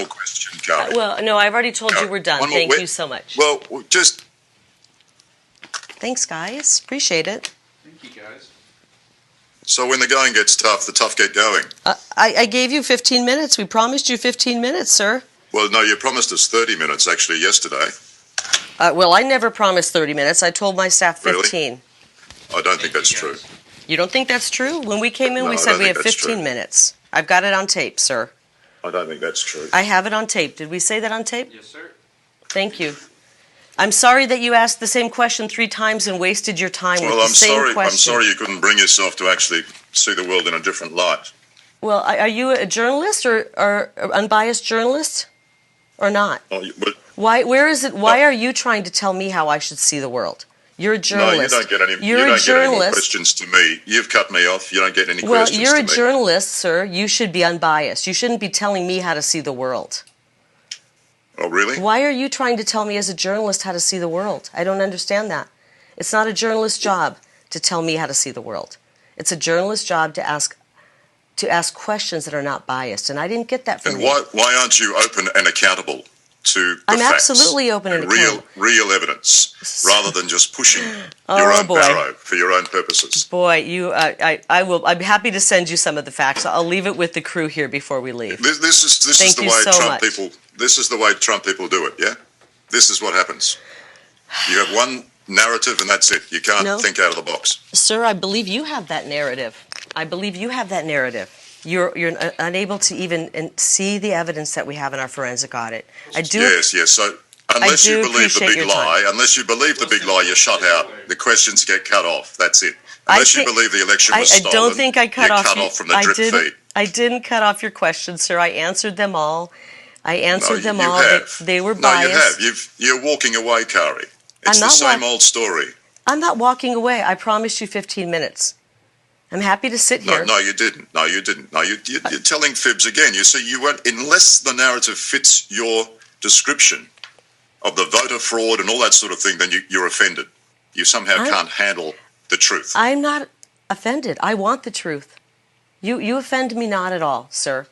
more question, Kari. Well, no, I've already told you we're done. Thank you so much. Well, just... Thanks, guys. Appreciate it. Thank you, guys. So when the going gets tough, the tough get going. I gave you 15 minutes. We promised you 15 minutes, sir. Well, no, you promised us 30 minutes, actually, yesterday. Well, I never promised 30 minutes. I told my staff 15. Really? I don't think that's true. You don't think that's true? When we came in, No, we I said don't we think have that's 15 true. minutes. I've got it on tape, sir. I don't think that's true. I have it on tape. Did we say that on tape? Yes, sir. Thank you. I'm sorry that you asked the same question 3 times and wasted your time with Well, the I'm same sorry. question. I'm sorry you couldn't bring yourself to actually see the world in a different light. Well, are you a journalist or unbiased journalist or not? Oh, but Why are you trying to tell me how I should see the world? You're a journalist. No, you don't get any. You're you a don't get any more journalist. questions to me. You've cut me off. You don't get any Well, questions you're to a me. journalist, sir. You should be unbiased. You shouldn't be telling me how to see the world. Oh, really? Why are you trying to tell me as a journalist how to see the world? I don't understand that. It's not a journalist's job to tell me how to see the world. It's a journalist's job to ask questions that are not biased, and I didn't get that from And you. why aren't you open and accountable to the I'm facts absolutely open and accountable. real evidence, rather than just pushing your own boy. barrow for your own purposes? Boy, I will. I'm happy to send you some of the facts. I'll leave it with the crew here before we leave. This is Thank the you way so Trump much. people. This is the way Trump people do it. Yeah, this is what happens. You have one narrative, and that's it. You can't think out of the box. Sir, I believe you have that narrative. I believe you have that narrative. You're unable to even see the evidence that we have in our forensic audit. I do. Yes. So unless you believe the appreciate big your lie, time. unless you believe the big lie, you're shut out. The questions get cut off. That's it. Unless you believe the election was stolen, I don't think I cut you're off. cut off from the drip feed. I didn't cut off your questions, sir. I answered them all. I answered them you all. Have. They were No, biased. you have. You're walking away, Kari. It's the same old story. I'm not walking away. I promised you 15 minutes. I'm happy to sit here. No, you didn't. No, you didn't. No, you're telling fibs again. You see, you won't, unless the narrative fits your description of the voter fraud and all that sort of thing, then you're offended. You somehow can't handle the truth. I'm not offended. I want the truth. You offend me not at all, sir.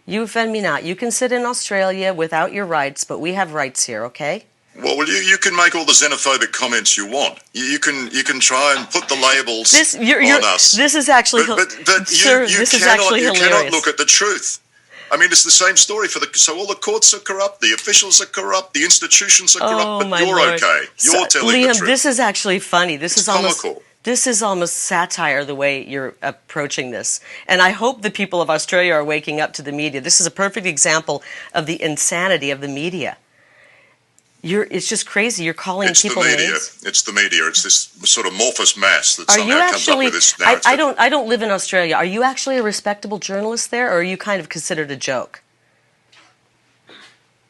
You offend me not. You can sit in Australia without your rights, but we have rights here, okay? Well, you can make all the xenophobic comments you want. You can try and put the labels on us. This is actually, sir, this is actually hilarious. You cannot look at the truth. I mean, it's the same story so all the courts are corrupt, the officials are corrupt, the institutions are corrupt, but you're okay. You're telling Liam, the truth. this is actually funny. This is comical. This is almost satire the way you're approaching this. And I hope the people of Australia are waking up to the media. This is a perfect example of the insanity of the media. It's just crazy. You're calling people names. It's the media. It's this sort of amorphous mass that somehow comes up with this narrative. I don't live in Australia. Are you actually a respectable journalist there, or are you kind of considered a joke?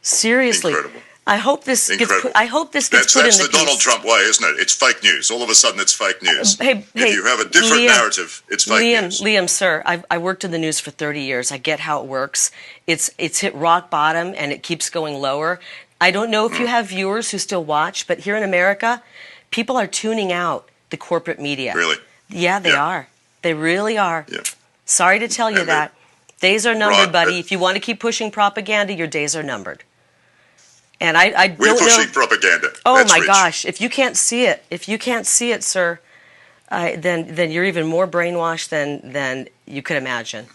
Seriously. Incredible. I hope this gets put in the piece. That's the Donald Trump way, isn't it? It's fake news. All of a sudden, it's fake news. If you have a different narrative, it's fake news. Liam, sir, I worked in the news for 30 years. I get how it works. It's hit rock bottom, and it keeps going lower. I don't know if you have viewers who still watch, but here in America, people are tuning out the corporate media. Really? Yeah, they are. They really are. Yeah. Sorry to tell you that. Days are numbered, buddy. If you want to keep pushing propaganda, your days are numbered. And I don't know. We're pushing propaganda. Oh, That's my rich. gosh. If you can't see it, sir, then you're even more brainwashed than you could imagine.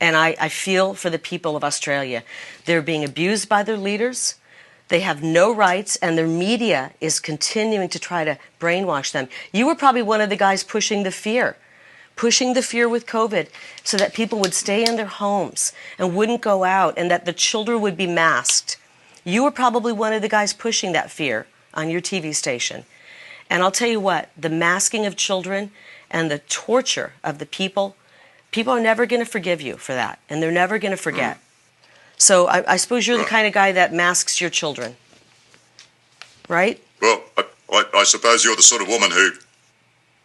And I feel for the people of Australia. They're being abused by their leaders. They have no rights, and their media is continuing to try to brainwash them. You were probably one of the guys pushing the fear with COVID so that people would stay in their homes and wouldn't go out, and that the children would be masked. You were probably one of the guys pushing that fear on your TV station. And I'll tell you what, the masking of children and the torture of the people are never going to forgive you for that, and they're never going to forget. So I suppose you're the kind of guy that masks your children, right? Well, I suppose you're the sort of woman who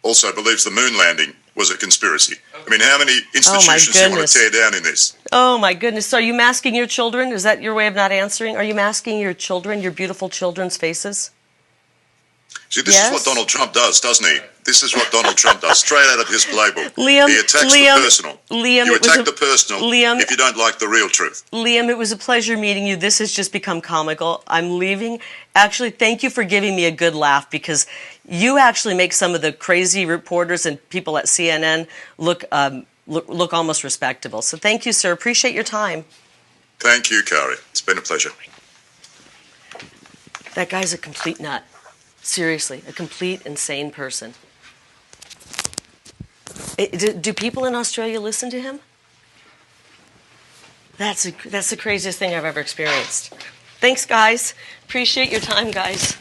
also believes the moon landing was a conspiracy. I mean, how many institutions do you want to tear down in this? Oh, my goodness. So are you masking your children? Is that your way of not answering? Are you masking your children, your beautiful children's faces? See, this is what Donald Trump does, doesn't he? This is what Donald Trump does, straight out of his playbook. Liam, he attacks the personal. Liam, you attack the personal Liam, if you don't like the real truth. Liam, it was a pleasure meeting you. This has just become comical. I'm leaving. Actually, thank you for giving me a good laugh, because you actually make some of the crazy reporters and people at CNN look almost respectable. So thank you, sir. Appreciate your time. Thank you, Kari. It's been a pleasure. That guy's a complete nut. Seriously, a complete insane person. Do people in Australia listen to him? That's the craziest thing I've ever experienced. Thanks, guys. Appreciate your time, guys.